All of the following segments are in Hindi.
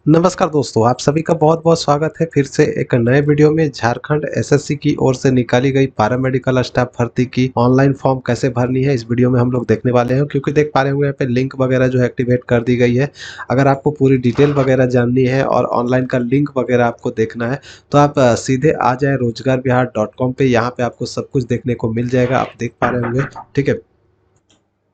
नमस्कार दोस्तों, आप सभी का बहुत-बहुत स्वागत है फिर से एक नए वीडियो में। झारखंड एसएससी की ओर से निकाली गई पैरामेडिकल स्टाफ भर्ती की ऑनलाइन फॉर्म कैसे भरनी है, इस वीडियो में हम लोग देखने वाले हैं। क्योंकि देख पा रहे होंगे यहाँ पे लिंक वगैरह जो है एक्टिवेट कर दी गई है। अगर आपको पूरी डिटेल वगैरह जाननी है और ऑनलाइन का लिंक वगैरह आपको देखना है, तो आप सीधे आ जाएँ रोजगारबिहार.com पे। यहाँ पे आपको सब कुछ देखने को मिल जाएगा, आप देख पा रहे होंगे, ठीक है।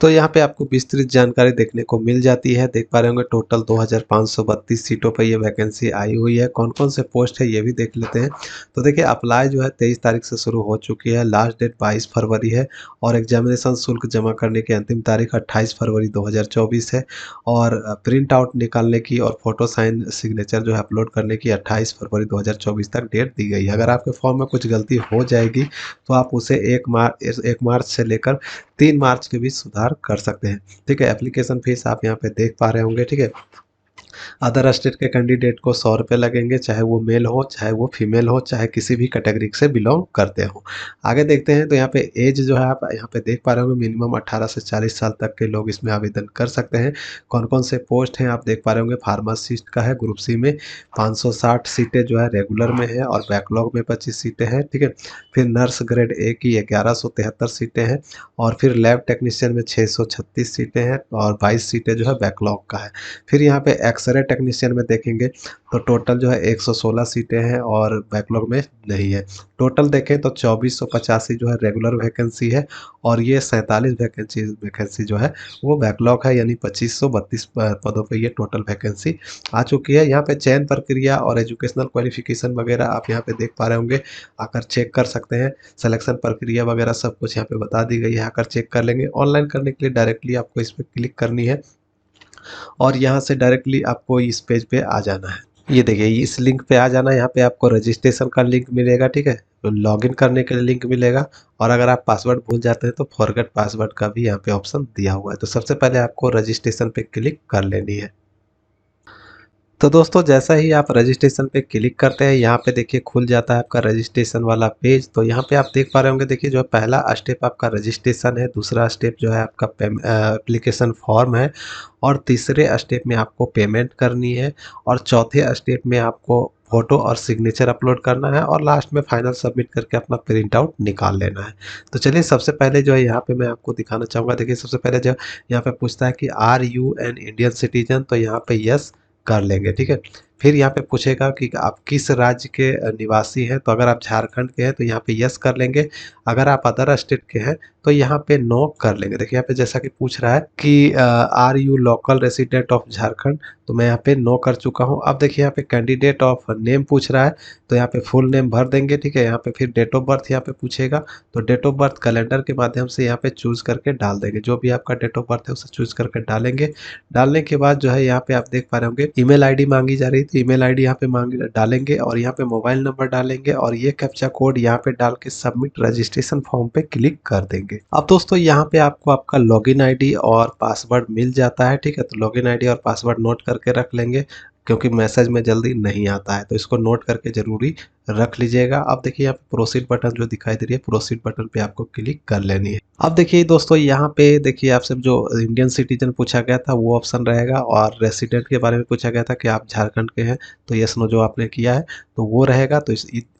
तो यहाँ पे आपको विस्तृत जानकारी देखने को मिल जाती है। देख पा रहे होंगे टोटल 2532 सीटों पर ये वैकेंसी आई हुई है। कौन-कौन से पोस्ट है ये भी देख लेते हैं। तो देखिए अप्लाई जो है 23 तारीख से शुरू हो चुकी है। लास्ट डेट 22 फरवरी है और एग्जामिनेशन शुल्क जमा करने की अंतिम तारीख 28 फरवरी 2024 है। और प्रिंट आउट निकालने की और फोटो साइन सिग्नेचर जो है अपलोड करने की 28 फरवरी 2024 तक डेट दी गई है। अगर आपके फॉर्म में कुछ गलती हो जाएगी तो आप उसे 1 मार्च से लेकर 3 मार्च के बीच सुधार कर सकते हैं। ठीक है, एप्लीकेशन फीस आप यहाँ पे देख पा रहे होंगे। ठीक है, अदर स्टेट के कैंडिडेट को 100 रुपये लगेंगे, चाहे वो मेल हो, चाहे वो फीमेल हो, चाहे किसी भी कैटेगरी से बिलोंग करते हो। आगे देखते हैं तो यहाँ पे एज जो है आप यहाँ पे देख पा रहे होंगे, मिनिमम 18 से 40 साल तक के लोग इसमें आवेदन कर सकते हैं। कौन कौन से पोस्ट हैं आप देख पा रहे होंगे। फार्मासिस्ट का है ग्रुप सी में 560 सीटें जो है रेगुलर में है और बैकलॉग में 25 सीटें हैं। ठीक है, फिर नर्स ग्रेड ए की 1173 सीटें हैं और फिर लैब टेक्नीशियन में 636 सीटें हैं और 22 सीटें जो है बैकलॉग का है। फिर यहाँ पे एक्सरे टेक्नीशियन में देखेंगे तो टोटल जो है 116 सीटें हैं और बैकलॉग में नहीं है। टोटल देखें तो 2485 जो है रेगुलर वैकेंसी है और ये 47 वैकेंसी जो है वो बैकलॉग है, यानी 2532 पदों पे ये टोटल वैकेंसी आ चुकी है। यहाँ पे चयन प्रक्रिया और एजुकेशनल क्वालिफिकेशन वगैरह आप यहाँ पे देख पा रहे होंगे, आकर चेक कर सकते हैं। सिलेक्शन प्रक्रिया वगैरह सब कुछ यहाँ पे बता दी गई है, आकर चेक कर लेंगे। ऑनलाइन करने के लिए डायरेक्टली आपको इस पर क्लिक करनी है और यहाँ से डायरेक्टली आपको इस पेज पे आ जाना है। ये देखिए इस लिंक पे आ जाना है। यहाँ पे आपको रजिस्ट्रेशन का लिंक मिलेगा, ठीक है, तो लॉगिन करने के लिए लिंक मिलेगा। और अगर आप पासवर्ड भूल जाते हैं तो फॉरगेट पासवर्ड का भी यहाँ पे ऑप्शन दिया हुआ है। तो सबसे पहले आपको रजिस्ट्रेशन पे क्लिक कर लेनी है। तो दोस्तों जैसा ही आप रजिस्ट्रेशन पे क्लिक करते हैं, यहाँ पे देखिए खुल जाता है आपका रजिस्ट्रेशन वाला पेज। तो यहाँ पे आप देख पा रहे होंगे, देखिए जो पहला स्टेप आपका रजिस्ट्रेशन है, दूसरा स्टेप जो है आपका एप्लीकेशन फॉर्म है और तीसरे स्टेप में आपको पेमेंट करनी है और चौथे स्टेप में आपको फोटो और सिग्नेचर अपलोड करना है और लास्ट में फाइनल सबमिट करके अपना प्रिंट आउट निकाल लेना है। तो चलिए सबसे पहले जो है यहाँ पे मैं आपको दिखाना चाहूँगा। देखिए सबसे पहले जो यहाँ पे पूछता है कि are you an Indian citizen, तो यहाँ पे यस कर लेंगे। ठीक है, फिर यहाँ पे पूछेगा कि आप किस राज्य के निवासी हैं, तो अगर आप झारखंड के हैं तो यहाँ पे यस कर लेंगे। अगर आप अदर स्टेट के हैं तो यहाँ पे नो कर लेंगे। देखिए यहाँ पे जैसा कि पूछ रहा है कि are you local resident of Jharkhand, तो मैं यहाँ पे नो कर चुका हूँ। अब देखिए यहाँ पे कैंडिडेट ऑफ नेम पूछ रहा है, तो यहाँ पे फुल नेम भर देंगे। ठीक है, यहाँ पे फिर डेट ऑफ बर्थ यहाँ पे पूछेगा, तो डेट ऑफ बर्थ कैलेंडर के माध्यम से यहाँ पे चूज करके डाल देंगे। जो भी आपका डेट ऑफ बर्थ है उसे चूज करके डालेंगे। डालने के बाद जो है यहाँ पे आप देख पा रहे होंगे ईमेल आईडी मांगी जा रही थी, ईमेल आईडी यहाँ पे मांग डालेंगे और यहाँ पे मोबाइल नंबर डालेंगे और ये कैप्चा कोड यहाँ पे डाल के सबमिट रजिस्ट्रेशन फॉर्म पे क्लिक कर देंगे। अब दोस्तों यहाँ पे आपको आपका लॉगिन आईडी और पासवर्ड मिल जाता है। ठीक है, तो लॉगिन आईडी और पासवर्ड नोट करके रख लेंगे क्योंकि मैसेज में जल्दी नहीं आता है, तो इसको नोट करके जरूरी रख लीजिएगा। अब देखिए यहाँ पे प्रोसीड बटन जो दिखाई दे रही है, प्रोसीड बटन पे आपको क्लिक कर लेनी है। अब देखिए दोस्तों यहाँ पे देखिए आपसे जो इंडियन सिटीजन पूछा गया था वो ऑप्शन रहेगा और रेसिडेंट के बारे में पूछा गया था कि आप झारखंड के हैं, तो यस नो जो आपने किया है तो वो रहेगा। तो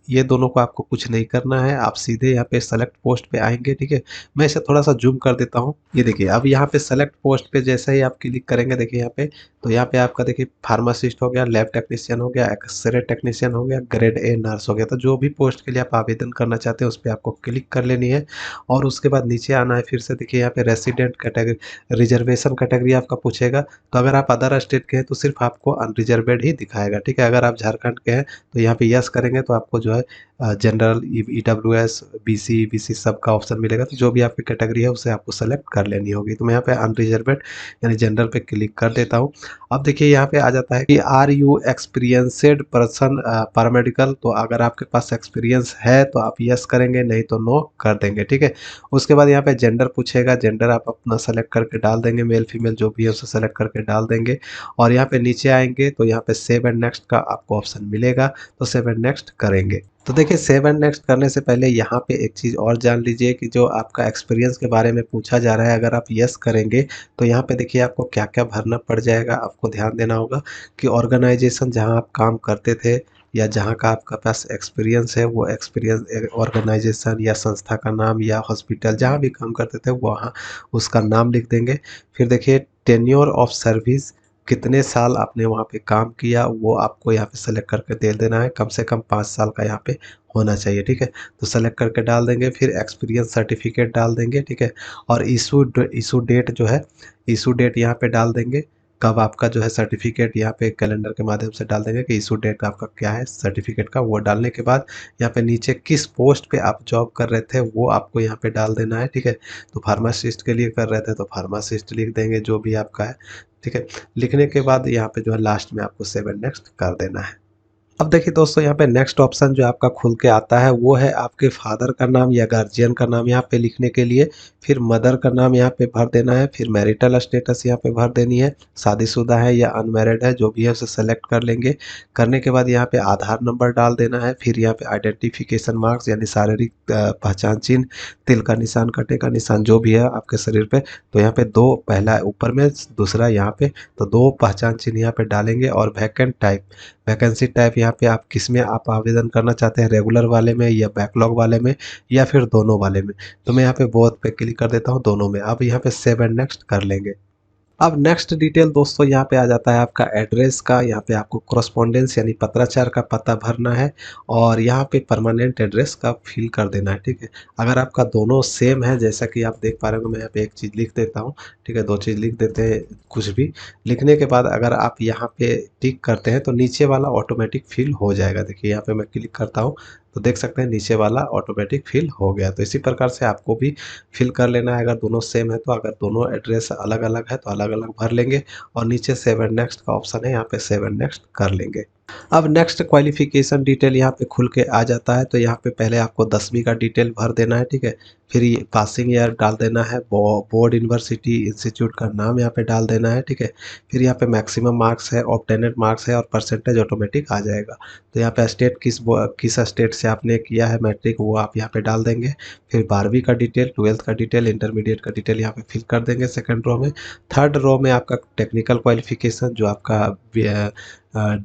ये दोनों को आपको कुछ नहीं करना है, आप सीधे यहाँ पे सेलेक्ट पोस्ट पे आएंगे। ठीक है, मैं इसे थोड़ा सा जूम कर देता हूँ। ये देखिए अब यहाँ पे सेलेक्ट पोस्ट पे जैसे ही आप क्लिक करेंगे, देखिए यहाँ पे, तो यहाँ पे आपका देखिए फार्मासिस्ट हो गया, लैब टेक्नीशियन हो गया, एक्सरे टेक्नीशियन हो गया, ग्रेड ए नर्स हो गया। तो जो भी पोस्ट के लिए आप आवेदन करना चाहते हैं उस पर आपको क्लिक कर लेनी है और उसके बाद नीचे आना है। फिर से देखिए यहाँ पे रेसिडेंट कैटेगरी, रिजर्वेशन कैटेगरी आपका पूछेगा, तो अगर आप अदर स्टेट के हैं तो सिर्फ आपको अनरिजर्वेड ही दिखाएगा। ठीक है, अगर आप झारखंड के हैं तो यहाँ पे यस करेंगे तो आपको जो है जनरल, ईडब्ल्यूएस, बीसी, ईबीसी सब का ऑप्शन मिलेगा। तो जो भी आपकी कैटेगरी है उसे आपको सेलेक्ट कर लेनी होगी। तो मैं यहाँ पे अनरिजर्वेड यानी जनरल पे क्लिक कर देता हूँ। अब देखिए यहाँ पे आ जाता है कि are you experienced person paramedical, तो अगर आपके पास एक्सपीरियंस है तो आप यस करेंगे, नहीं तो नो कर देंगे। ठीक है, उसके बाद यहाँ पे जेंडर पूछेगा, जेंडर आप अपना सेलेक्ट करके डाल देंगे, मेल फीमेल जो भी है उसे सेलेक्ट करके डाल देंगे। और यहाँ पे नीचे आएंगे तो यहाँ पे सेव एंड नेक्स्ट का आपको ऑप्शन मिलेगा, तो सेव एंड नेक्स्ट करेंगे। तो देखिए सेव एंड नेक्स्ट करने से पहले यहाँ पे एक चीज़ और जान लीजिए कि जो आपका एक्सपीरियंस के बारे में पूछा जा रहा है, अगर आप यस करेंगे तो यहाँ पे देखिए आपको क्या-क्या भरना पड़ जाएगा। आपको ध्यान देना होगा कि ऑर्गेनाइजेशन जहाँ आप काम करते थे या जहाँ का आपका पास एक्सपीरियंस है, वो एक्सपीरियंस ऑर्गेनाइजेशन या संस्था का नाम या हॉस्पिटल जहाँ भी काम करते थे वहाँ उसका नाम लिख देंगे। फिर देखिए टेन्योर ऑफ सर्विस, कितने साल आपने वहाँ पे काम किया वो आपको यहाँ पे सेलेक्ट करके दे देना है। कम से कम 5 साल का यहाँ पे होना चाहिए, ठीक है। तो सेलेक्ट करके डाल देंगे, फिर एक्सपीरियंस सर्टिफिकेट डाल देंगे, ठीक है। और इशू डेट जो है, इशू डेट यहाँ पे डाल देंगे, कब आपका जो है सर्टिफिकेट यहाँ पे कैलेंडर के माध्यम से डाल देंगे कि इशू डेट आपका क्या है सर्टिफिकेट का। वो डालने के बाद यहाँ पे नीचे किस पोस्ट पे आप जॉब कर रहे थे वो आपको यहाँ पे डाल देना है, ठीक है। तो फार्मासिस्ट के लिए कर रहे थे तो फार्मासिस्ट लिख देंगे जो भी आपका है, ठीक है। लिखने के बाद यहाँ पे जो है लास्ट में आपको सेव एंड नेक्स्ट कर देना है। अब देखिए दोस्तों यहाँ पे नेक्स्ट ऑप्शन जो आपका खुल के आता है वो है आपके फादर का नाम या गार्जियन का नाम यहाँ पे लिखने के लिए। फिर मदर का नाम यहाँ पे भर देना है, फिर मैरिटल स्टेटस यहाँ पे भर देनी है, शादीशुदा है या अनमैरिड है जो भी है उसे सेलेक्ट कर लेंगे। करने के बाद यहाँ पे आधार नंबर डाल देना है, फिर यहाँ पे आइडेंटिफिकेशन मार्क्स यानी शारीरिक पहचान चिन्ह, तिल का निशान, कटे का निशान जो भी है आपके शरीर पे। तो यहाँ पे दो, पहला ऊपर में दूसरा यहाँ पे, तो दो पहचान चिन्ह यहाँ पे डालेंगे। और वैकेंट टाइप, वैकेंसी टाइप यहाँ पे आप किस में आप आवेदन करना चाहते हैं, रेगुलर वाले में या बैकलॉग वाले में या फिर दोनों वाले में। तो मैं यहाँ पे बोथ पे क्लिक कर देता हूँ, दोनों में। अब यहाँ पे सेव एंड नेक्स्ट कर लेंगे। अब नेक्स्ट डिटेल दोस्तों यहाँ पे आ जाता है आपका एड्रेस का। यहाँ पे आपको कॉरस्पॉन्डेंस यानी पत्राचार का पता भरना है और यहाँ पे परमानेंट एड्रेस का फिल कर देना है, ठीक है। अगर आपका दोनों सेम है, जैसा कि आप देख पा रहे हो, मैं यहाँ पे एक चीज़ लिख देता हूँ, ठीक है। दो चीज़ लिख देते हैं, कुछ भी लिखने के बाद अगर आप यहाँ पे टिक करते हैं तो नीचे वाला ऑटोमेटिक फिल हो जाएगा। देखिए यहाँ पे मैं क्लिक करता हूँ तो देख सकते हैं नीचे वाला ऑटोमेटिक फिल हो गया। तो इसी प्रकार से आपको भी फिल कर लेना है। अगर दोनों सेम है तो, अगर दोनों एड्रेस अलग अलग है तो अलग अलग भर लेंगे। और नीचे सेव एंड नेक्स्ट का ऑप्शन है, यहाँ पे सेव एंड नेक्स्ट कर लेंगे। अब नेक्स्ट क्वालिफिकेशन डिटेल यहाँ पे खुल के आ जाता है। तो यहाँ पे पहले आपको 10वीं का डिटेल भर देना है, ठीक है। फिर ये पासिंग ईयर डाल देना है, बोर्ड, यूनिवर्सिटी, इंस्टीट्यूट का नाम यहाँ पे डाल देना है, ठीक है। फिर यहाँ पे मैक्सिमम मार्क्स है, ऑब्टेनेड मार्क्स है और परसेंटेज ऑटोमेटिक आ जाएगा। तो यहाँ पे स्टेट किस स्टेट से आपने किया है मैट्रिक वो आप यहाँ पे डाल देंगे। फिर 12वीं का डिटेल, 12th का डिटेल, इंटरमीडिएट का डिटेल यहाँ पे फिल कर देंगे सेकंड रो में। थर्ड रो में आपका टेक्निकल क्वालिफिकेशन जो आपका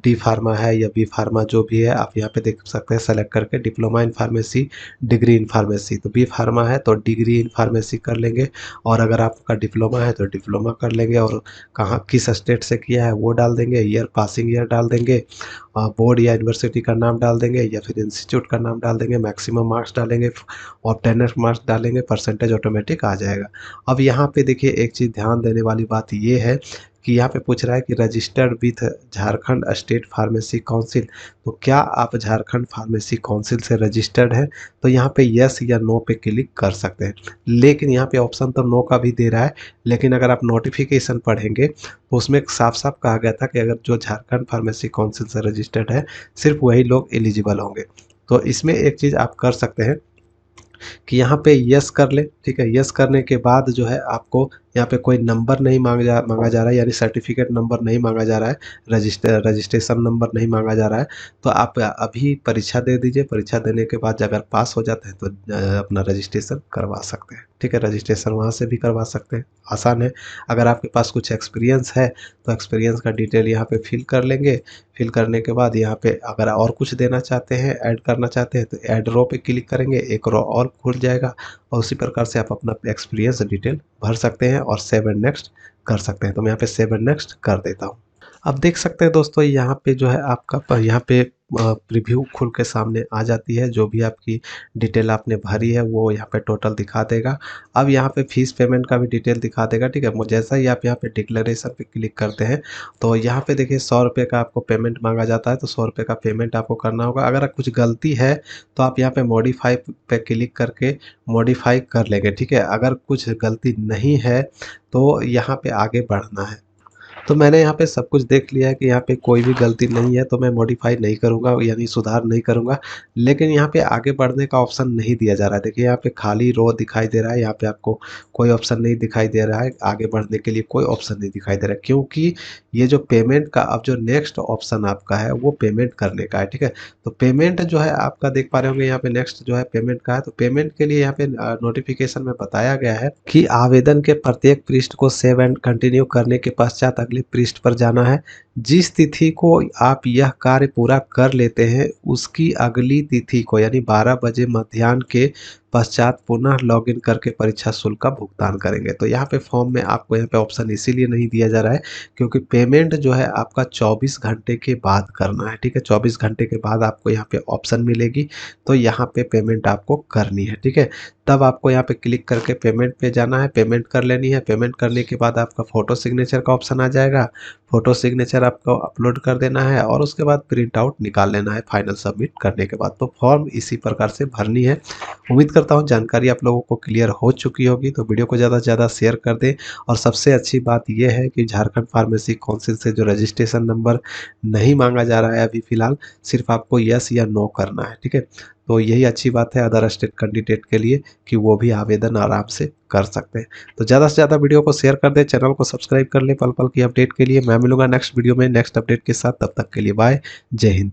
डी फार्मा है या बी फार्मा जो भी है आप यहाँ पे देख सकते हैं सेलेक्ट करके, diploma in pharmacy, degree in pharmacy. तो बी फार्मा है तो डिग्री इन फार्मेसी कर लेंगे, और अगर आपका डिप्लोमा है तो डिप्लोमा कर लेंगे। और कहाँ किस स्टेट से किया है वो डाल देंगे, ईयर पासिंग ईयर डाल देंगे, बोर्ड या यूनिवर्सिटी का नाम डाल देंगे या फिर इंस्टीट्यूट का नाम डाल देंगे, मैक्सिमम मार्क्स डालेंगे, ऑब्टेनर मार्क्स डालेंगे, परसेंटेज ऑटोमेटिक आ जाएगा। अब यहाँ पे देखिए एक चीज़ ध्यान देने वाली बात ये है कि यहाँ पे पूछ रहा है कि registered with Jharkhand state pharmacy council. तो क्या आप झारखंड फार्मेसी काउंसिल से रजिस्टर्ड हैं? तो यहाँ पे यस या नो पे क्लिक कर सकते हैं। लेकिन यहाँ पे ऑप्शन तो नो का भी दे रहा है, लेकिन अगर आप नोटिफिकेशन पढ़ेंगे तो उसमें साफ साफ कहा गया था कि अगर जो झारखंड फार्मेसी काउंसिल से रजिस्टर्ड है सिर्फ वही लोग एलिजिबल होंगे। तो इसमें एक चीज़ आप कर सकते हैं कि यहाँ पे यस कर लें, ठीक है। यस करने के बाद जो है आपको यहाँ पे कोई नंबर नहीं मांगा जा रहा है, यानी सर्टिफिकेट नंबर नहीं मांगा जा रहा है, रजिस्ट्रेशन नंबर नहीं मांगा जा रहा है। तो आप अभी परीक्षा दे दीजिए, परीक्षा देने के बाद अगर पास हो जाते हैं तो अपना रजिस्ट्रेशन करवा सकते हैं, ठीक है। रजिस्ट्रेशन वहाँ से भी करवा सकते हैं, आसान है। अगर आपके पास कुछ एक्सपीरियंस है तो एक्सपीरियंस का डिटेल यहाँ पे फिल कर लेंगे। फिल करने के बाद यहाँ पे अगर और कुछ देना चाहते हैं, ऐड करना चाहते हैं तो ऐड रो पे क्लिक करेंगे, एक रो और खुल जाएगा और उसी प्रकार से आप अपना एक्सपीरियंस डिटेल भर सकते हैं और सेव एंड नेक्स्ट कर सकते हैं। तो मैं यहाँ पे सेव एंड नेक्स्ट कर देता हूँ। अब देख सकते हैं दोस्तों यहाँ पे जो है आपका यहाँ पे प्रीव्यू खुल के सामने आ जाती है। जो भी आपकी डिटेल आपने भरी है वो यहाँ पे टोटल दिखा देगा। अब यहाँ पे फीस पेमेंट का भी डिटेल दिखा देगा, ठीक है। जैसा ही आप यहाँ पे डिक्लेरेशन पे क्लिक करते हैं तो यहाँ पे देखिए 100 रुपये का आपको पेमेंट मांगा जाता है, तो 100 रुपये का पेमेंट आपको करना होगा। अगर कुछ गलती है तो आप यहाँ पे मॉडिफाई पे क्लिक करके मॉडिफाई कर लेंगे, ठीक है। अगर कुछ गलती नहीं है तो यहाँ पे आगे बढ़ना है। तो मैंने यहाँ पे सब कुछ देख लिया है कि यहाँ पे कोई भी गलती नहीं है, तो मैं मॉडिफ़ाई नहीं करूँगा, यानी सुधार नहीं करूँगा। लेकिन यहाँ पे आगे बढ़ने का ऑप्शन नहीं दिया जा रहा है। देखिए यहाँ पे खाली रो दिखाई दे रहा है, यहाँ पे आपको कोई ऑप्शन नहीं दिखाई दे रहा है, आगे बढ़ने के लिए कोई ऑप्शन नहीं दिखाई दे रहा है, क्योंकि ये जो पेमेंट का अब जो नेक्स्ट ऑप्शन आपका है वो पेमेंट करने का है, ठीक है। तो पेमेंट जो है आपका देख पा रहे होंगे यहाँ पे नेक्स्ट जो है पेमेंट का है। तो पेमेंट के लिए यहाँ पे नोटिफिकेशन में बताया गया है कि आवेदन के प्रत्येक पृष्ठ को सेव एंड कंटिन्यू करने के पश्चात अगले पृष्ठ पर जाना है। जिस तिथि को आप यह कार्य पूरा कर लेते हैं उसकी अगली तिथि को यानी 12 बजे मध्याह्न के पश्चात पुनः लॉगिन करके परीक्षा शुल्क का भुगतान करेंगे। तो यहाँ पे फॉर्म में आपको यहाँ पे ऑप्शन इसीलिए नहीं दिया जा रहा है क्योंकि पेमेंट जो है आपका 24 घंटे के बाद करना है, ठीक है। 24 घंटे के बाद आपको यहाँ पे ऑप्शन मिलेगी, तो यहाँ पे पेमेंट आपको करनी है, ठीक है। तब आपको यहाँ पे क्लिक करके पेमेंट पे जाना है, पेमेंट कर लेनी है। पेमेंट करने के बाद आपका फ़ोटो सिग्नेचर का ऑप्शन आ जाएगा। फ़ोटो सिग्नेचर आपको अपलोड कर देना है और उसके बाद प्रिंट आउट निकाल लेना है फाइनल सबमिट करने के बाद। तो फॉर्म इसी प्रकार से भरनी है। उम्मीद करता हूँ जानकारी आप लोगों को क्लियर हो चुकी होगी, तो वीडियो को ज़्यादा से ज़्यादा शेयर कर दें। और सबसे अच्छी बात ये है कि झारखंड फार्मेसी काउंसिल से जो रजिस्ट्रेशन नंबर नहीं मांगा जा रहा है अभी फ़िलहाल, सिर्फ आपको यस या नो करना है, ठीक है। तो यही अच्छी बात है अदर स्टेट कैंडिडेट के लिए कि वो भी आवेदन आराम से कर सकते हैं। तो ज़्यादा से ज़्यादा वीडियो को शेयर कर दें, चैनल को सब्सक्राइब कर लें पल पल की अपडेट के लिए। मैं मिलूंगा नेक्स्ट वीडियो में नेक्स्ट अपडेट के साथ, तब तक के लिए बाय, जय हिंद।